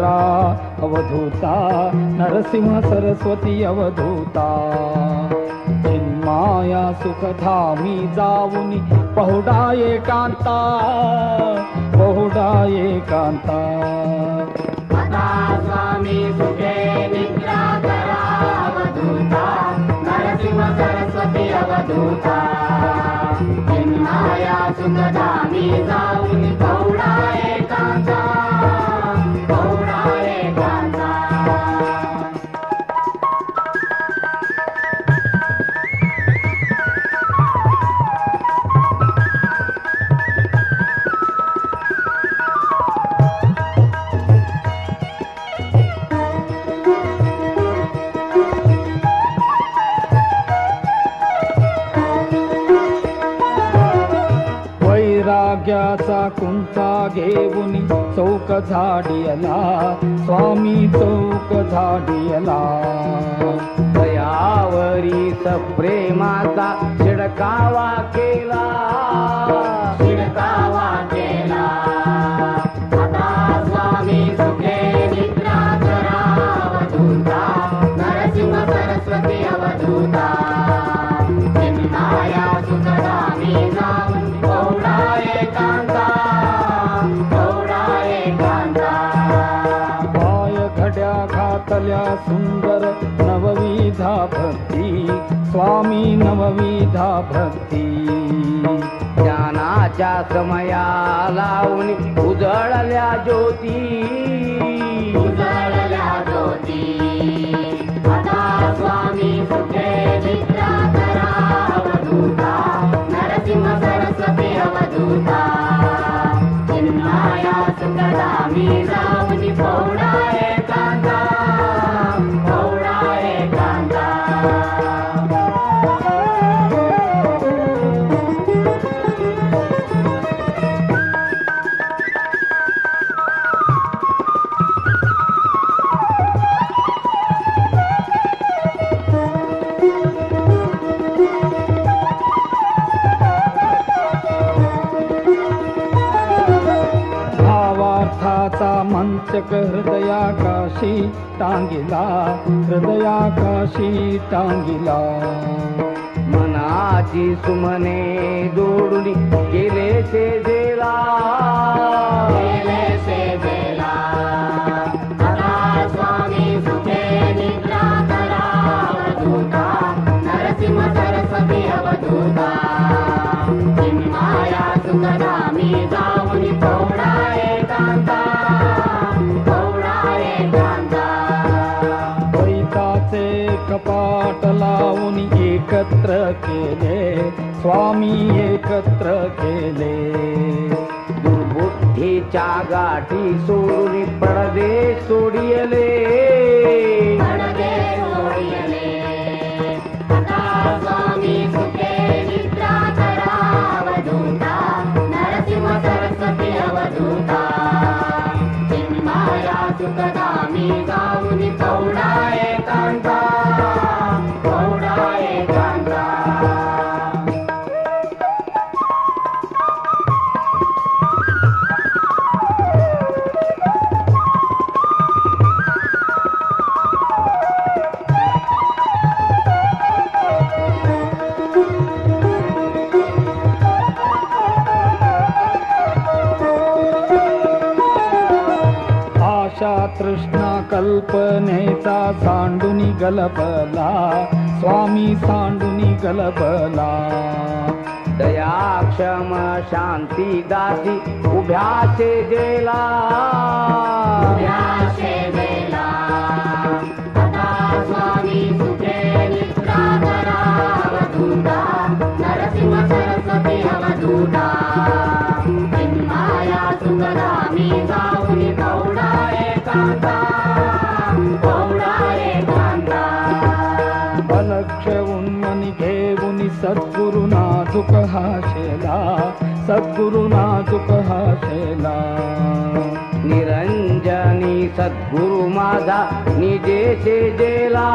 करा अवधूता, नरसिंह सरस्वती अवधूता. चिन्माया सुखधामी जाऊनी पहुडा एकांता, पहुडा एकांता. आता स्वामी सुखे निद्रा करा अवधूता, नरसिंह सरस्वती अवधूता. चिन्माया सुखधामी जाऊन पहुडा एकांता, पहुडा एकांता. वैराग्याचा कुंचा घेऊन चौक झाडियला, स्वामी चौक झाडियला. दयावरी सप्रेमाचा शिडकावा केला, शिडकावा केला. आता स्वामी सुखे निद्रा करा अवधूता, नरसिंह सरस्वती अवधूता. चिन्माया सुखधामी जाऊन पहुडा एकांता, पहुडा एकांता. पाय घड्या घातल्या सुंदर नवविधा भक्ती, स्वामी नवविधा भक्ती. ज्ञानाच्या समया लावून उजळल्या ज्योती, उजळल्या ज्योती. आता स्वामी सुखे निद्रा करा अवधूता, नरसिंह सरस्वती अवधूता. चिन्माया सुखधामी जाऊन पहुडा एकांता, पहुडा एकांता. भावार्थाचा मंचक हृदयाकाशी टांगिला, हृदयाकाशी टांगिला. मनाची सुमने जोडून गेले सेवेला, गेले सेवेला. आता स्वामी सुखे निद्रा करा अवधूता, नरसिंह सरस्वती अवधूता. चिन्माया सुखधामी जाऊन पहुडा एकांता, पहुडा एकांता. द्वैताचे कपाट लावून एकत्र केले, स्वामी एकत्र केले. दुर्बुद्धीच्या गाठी सोडून पडदे सोडियले, पडदे सोडियले. आता स्वामी सुखे निद्रा करा अवधूता, नरसिंह सरस्वती अवधूता. चिन्माया सुखधामी जाऊन पहुडा एकांता, पहुडा एकांता. आशा तृष्णा कल्पनेचा सांडूनी गलबला, स्वामी सांडूनी गलबला. दया क्षम शांती दासी उभ्या सेवेला, उभ्या सेवेला. आता स्वामी सुखे निद्रा करा अवधूता, नरसिंह सरस्वती अवधूता. चिन्माया सुखधामी जाऊन पहुडा एकांता, पहुडा एकांता. अलक्ष उन्मनी घेऊन सद्गुरु नाजुक हाशेला, सद्गुरु नाजुक हाशेला. निरंजनी सद्गुरु माझा निजे सेजेला.